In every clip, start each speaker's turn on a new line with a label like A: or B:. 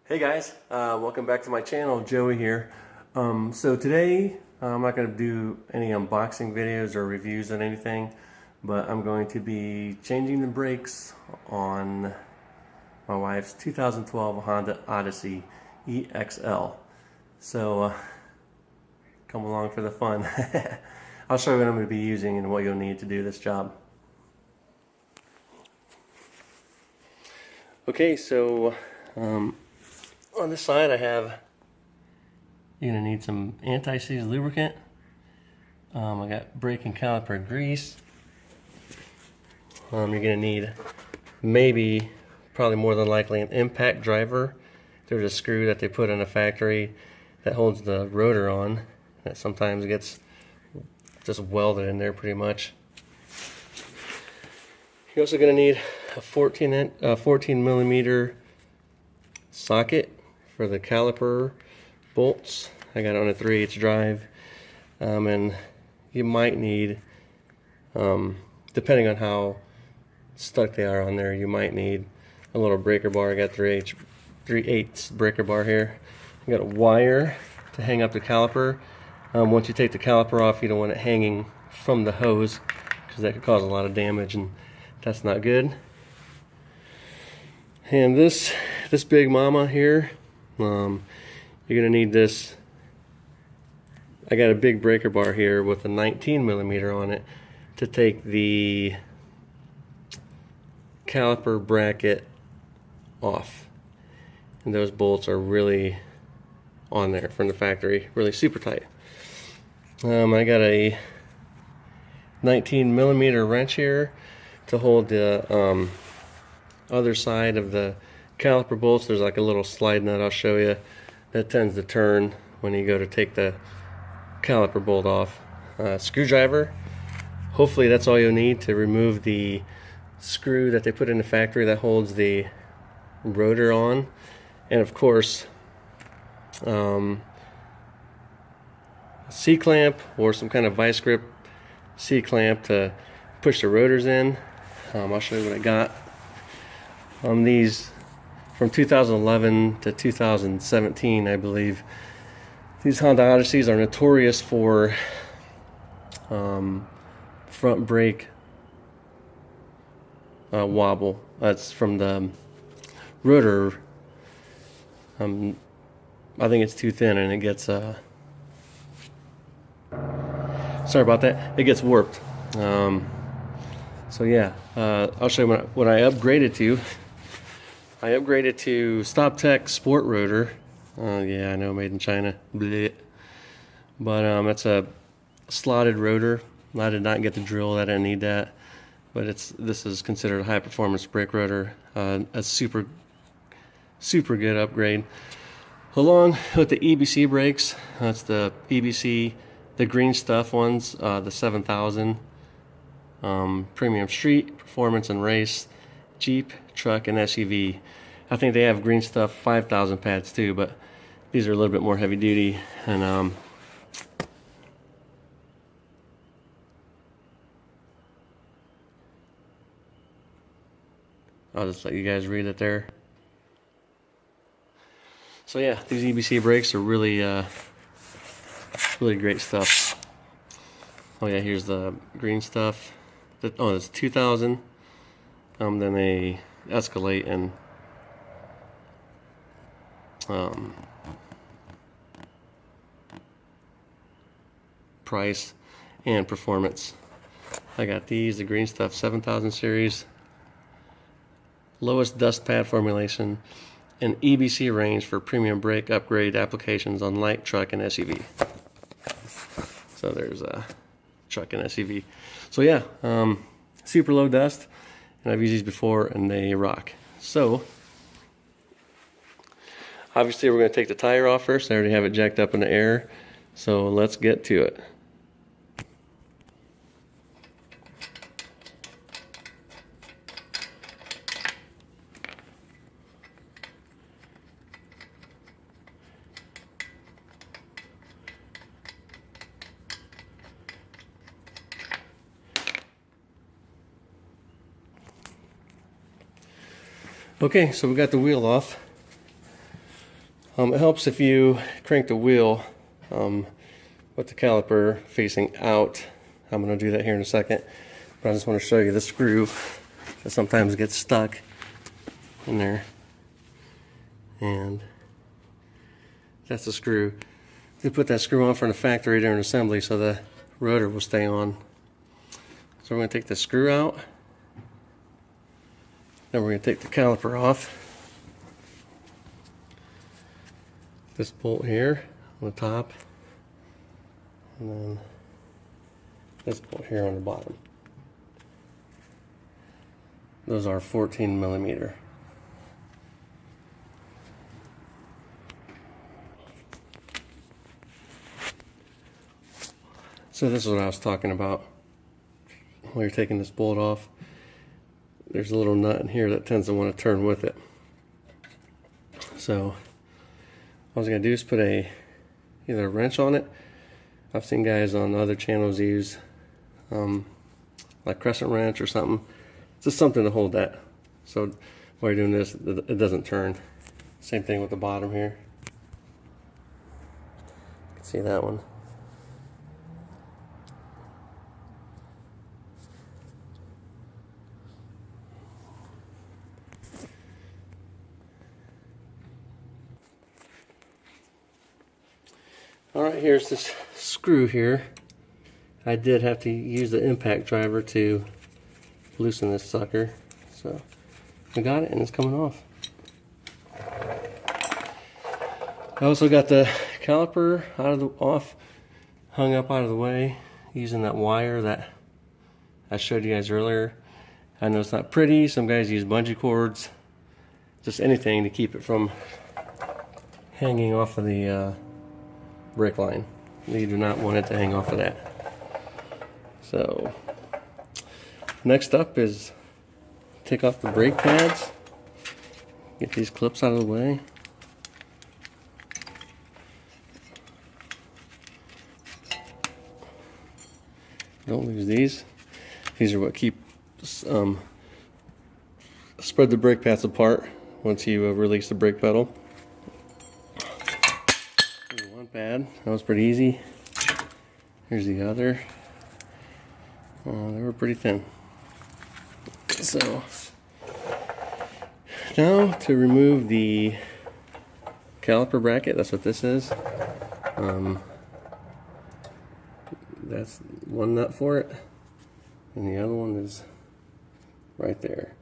A: Hey guys, welcome back to my channel. Joey here. So today I'm not going to do any unboxing videos or reviews on anything, but I'm going to be changing the brakes on my wife's 2012 Honda Odyssey EXL. So come along for the fun. I'll show you what I'm going to be using and what you'll need to do this job. Okay, so on this side I have, you're going to need some anti-seize lubricant. I got brake and caliper grease. You're going to need probably more than likely an impact driver. There's a screw that they put in a factory that holds the rotor on that sometimes gets just welded in there pretty much. You're also going to need a 14 millimeter socket for the caliper bolts. I got it on a 3/8 drive, and you might need, depending on how stuck they are on there, you might need a little breaker bar. I got 3/8 breaker bar here. I got a wire to hang up the caliper. Once you take the caliper off, you don't want it hanging from the hose because that could cause a lot of damage, and that's not good. And this big mama here, you're gonna need this. I got a big breaker bar here with a 19 millimeter on it to take the caliper bracket off, and those bolts are really on there from the factory, really super tight. I got a 19 millimeter wrench here to hold the other side of the caliper bolts. There's like a little slide nut I'll show you that tends to turn when you go to take the caliper bolt off. Screwdriver. Hopefully that's all you'll need to remove the screw that they put in the factory that holds the rotor on, and of course C-clamp or some kind of vice grip C-clamp to push the rotors in. I'll show you what I got. These from 2011 to 2017, I believe. These Honda Odysseys are notorious for front brake wobble. That's from the rotor. I think it's too thin and it gets sorry about that, it gets warped. So yeah, I'll show you what I upgraded to. I upgraded to StopTech Sport Rotor. Yeah, I know, made in China. Blech. But it's a slotted rotor. I did not get the drill. I didn't need that. But this is considered a high performance brake rotor. A super good upgrade. Along with the EBC brakes, that's the EBC, the Greenstuff ones, the 7000. Premium street, performance and race, Jeep, truck, and SUV. I think they have Greenstuff 5000 pads too, but these are a little bit more heavy duty. And I'll just let you guys read it there. So yeah, these EBC brakes are really really great stuff. Oh yeah, here's the Greenstuff. Oh, it's 2000. Then they escalate in price and performance. I got these, the Greenstuff 7000 series, lowest dust pad formulation, and EBC range for premium brake upgrade applications on light truck and SUV. So there's a truck and SUV. So yeah, super low dust, and I've used these before and they rock. So obviously we're going to take the tire off first. I already have it jacked up in the air, so let's get to it. Okay, so we got the wheel off. It helps if you crank the wheel with the caliper facing out. I'm going to do that here in a second, but I just want to show you the screw that sometimes gets stuck in there. And that's the screw. You put that screw on from the factory during assembly so the rotor will stay on. So we're going to take the screw out. Then we're going to take the caliper off. This bolt here on the top, and then this bolt here on the bottom. Those are 14 millimeter. So this is what I was talking about. While you're taking this bolt off, there's a little nut in here that tends to want to turn with it. So all I was going to do is put either a wrench on it. I've seen guys on other channels use like crescent wrench or something. Just something to hold that. So while you're doing this, it doesn't turn. Same thing with the bottom here. You can see that one. Alright, here's this screw here. I did have to use the impact driver to loosen this sucker. So I got it and it's coming off. I also got the caliper hung up out of the way using that wire that I showed you guys earlier. I know it's not pretty. Some guys use bungee cords. Just anything to keep it from hanging off of the brake line. You do not want it to hang off of that. So next up is take off the brake pads, get these clips out of the way. Don't lose these. These are what keep spread the brake pads apart once you release the brake pedal. Bad. That was pretty easy. Here's the other. They were pretty thin. So now to remove the caliper bracket, that's what this is. That's one nut for it, and the other one is right there.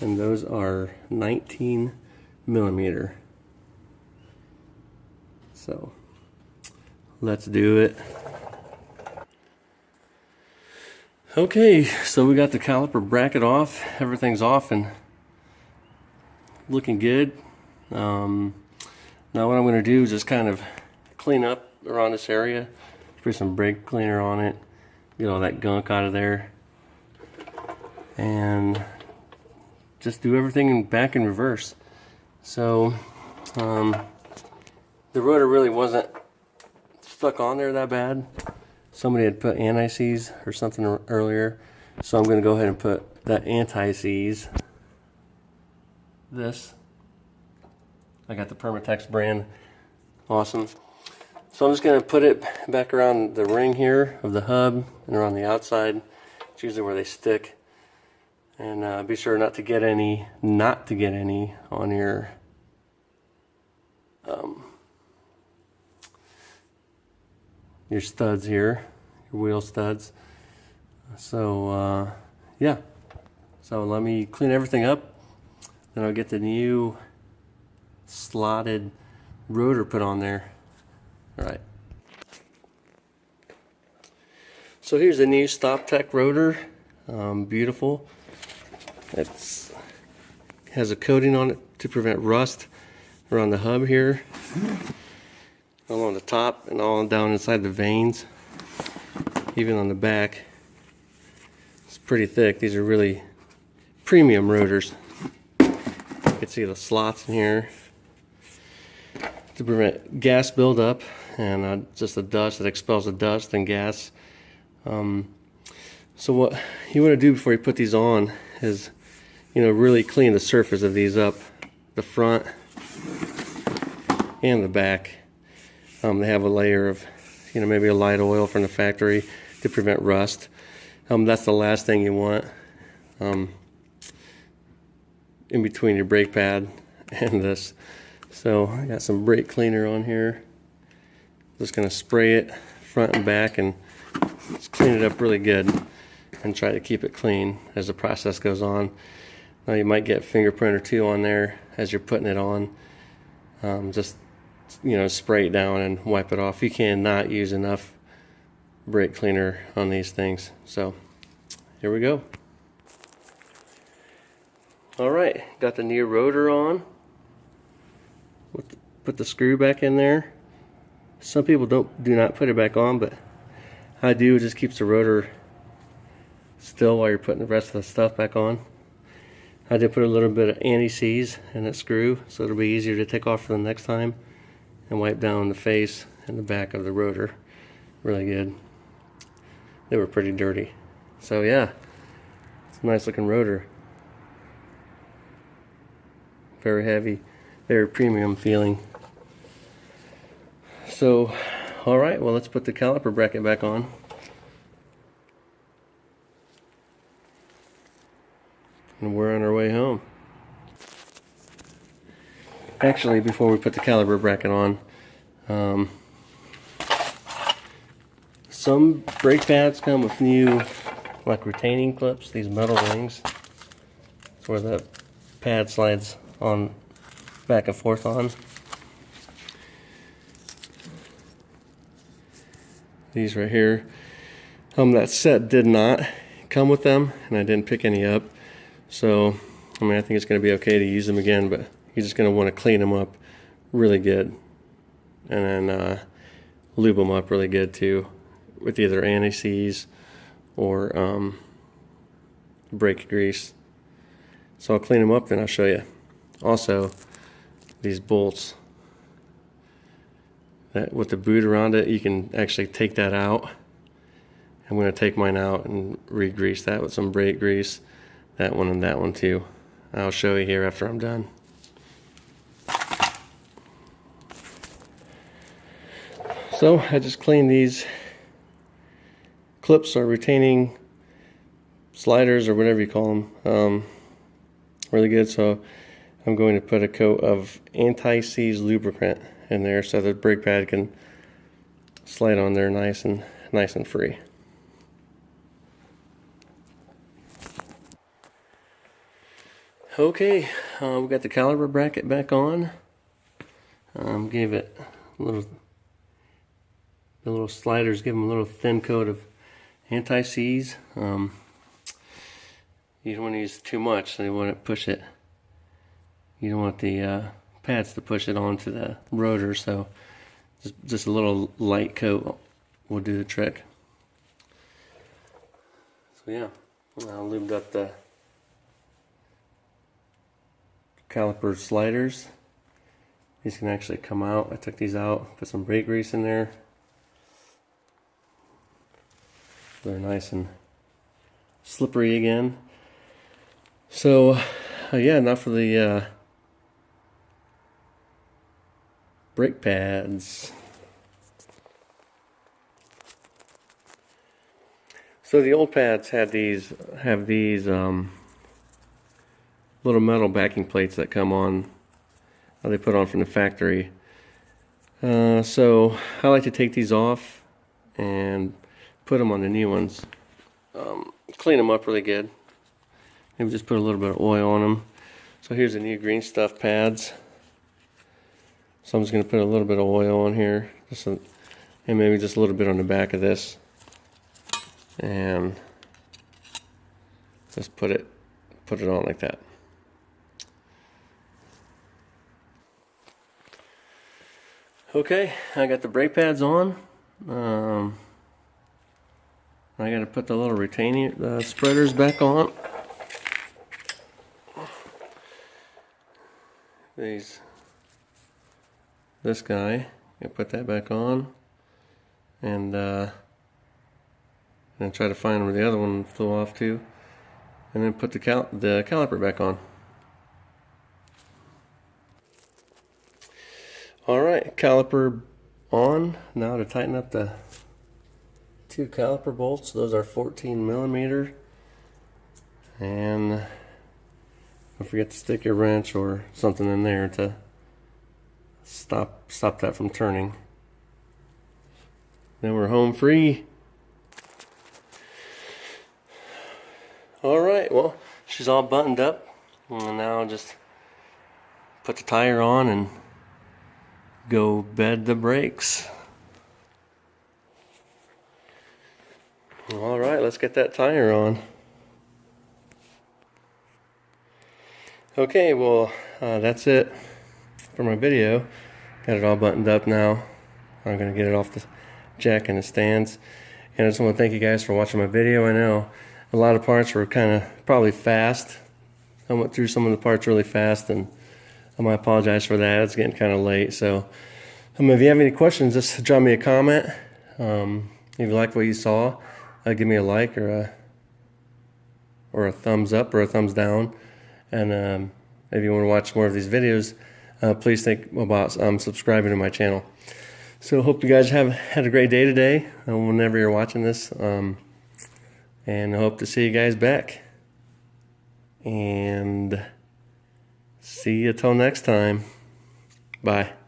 A: And those are 19 millimeter. So let's do it. Okay, so we got the caliper bracket off. Everything's off and looking good. Now what I'm going to do is just kind of clean up around this area. Put some brake cleaner on it. Get all that gunk out of there. And just do everything back in reverse. So the rotor really wasn't stuck on there that bad. Somebody had put anti-seize or something earlier, so I'm going to go ahead and put that anti-seize. This, I got the Permatex brand, awesome. So I'm just going to put it back around the ring here of the hub and around the outside. It's usually where they stick, and be sure not to get any on your studs here, your wheel studs. So yeah, so let me clean everything up, then I'll get the new slotted rotor put on there. All right, so here's the new StopTech rotor. Beautiful. It has a coating on it to prevent rust around the hub here, along the top and all down inside the vanes, even on the back. It's pretty thick. These are really premium rotors. You can see the slots in here to prevent gas buildup and just the dust that expels the dust and gas. So what you want to do before you put these on is, really clean the surface of these up. The front and the back. They have a layer of, maybe a light oil from the factory to prevent rust. That's the last thing you want in between your brake pad and this. So I got some brake cleaner on here. Just gonna spray it front and back and just clean it up really good and try to keep it clean as the process goes on. Now you might get a fingerprint or two on there as you're putting it on. Just spray it down and wipe it off. You cannot use enough brake cleaner on these things. So here we go. All right, got the new rotor on. Put the screw back in there. Some people do not put it back on, but I do. It just keeps the rotor still while you're putting the rest of the stuff back on. I did put a little bit of anti-seize in that screw, so it'll be easier to take off for the next time, and wipe down the face and the back of the rotor really good. They were pretty dirty. So yeah, it's a nice looking rotor. Very heavy, very premium feeling. So, all right, well, let's put the caliper bracket back on. And we're on our way home. Actually, before we put the caliper bracket on, some brake pads come with new retaining clips, these metal rings. It's where the pad slides on back and forth on. These right here. That set did not come with them, and I didn't pick any up. So, I think it's going to be okay to use them again, but you're just going to want to clean them up really good. And then lube them up really good too, with either anti-seize or brake grease. So I'll clean them up, then I'll show you. Also, these bolts, that with the boot around it, you can actually take that out. I'm going to take mine out and re-grease that with some brake grease. That one and that one too. I'll show you here after I'm done. So I just cleaned these clips or retaining sliders or whatever you call them really good. So I'm going to put a coat of anti-seize lubricant in there so the brake pad can slide on there nice and free. Okay, we got the caliper bracket back on. Gave it the little sliders, give them a little thin coat of anti-seize. You don't want to use too much, so you want to push it. You don't want the pads to push it onto the rotor, so just a little light coat will do the trick. So yeah, I lubed up the caliper sliders. These can actually come out. I took these out, put some brake grease in there. They're nice and slippery again. So yeah, now for the brake pads. So the old pads have these little metal backing plates that come on, they put on from the factory. So I like to take these off and put them on the new ones. Clean them up really good. Maybe just put a little bit of oil on them. So here's the new Greenstuff pads. So I'm just going to put a little bit of oil on here, and maybe just a little bit on the back of this, and just put it on like that. Okay, I got the brake pads on. I got to put the little retaining spreaders back on. This guy, I put that back on, and then try to find where the other one flew off to, and then put the caliper back on. Alright, caliper on. Now to tighten up the 2 caliper bolts. Those are 14 millimeter. And don't forget to stick your wrench or something in there to stop that from turning. Then we're home free. Alright, well, she's all buttoned up. And now I'll just put the tire on and go bed the brakes. Alright, let's get that tire on. Okay, well, that's it for my video. Got it all buttoned up now. I'm going to get it off the jack and the stands. And I just want to thank you guys for watching my video. I know a lot of parts were kind of probably fast. I went through some of the parts really fast, and I apologize for that. It's getting kind of late. So if you have any questions, just drop me a comment. If you like what you saw, give me a like or a thumbs up or a thumbs down. And if you want to watch more of these videos, please think about subscribing to my channel. So hope you guys have had a great day today, whenever you're watching this. And I hope to see you guys back. And see you till next time. Bye.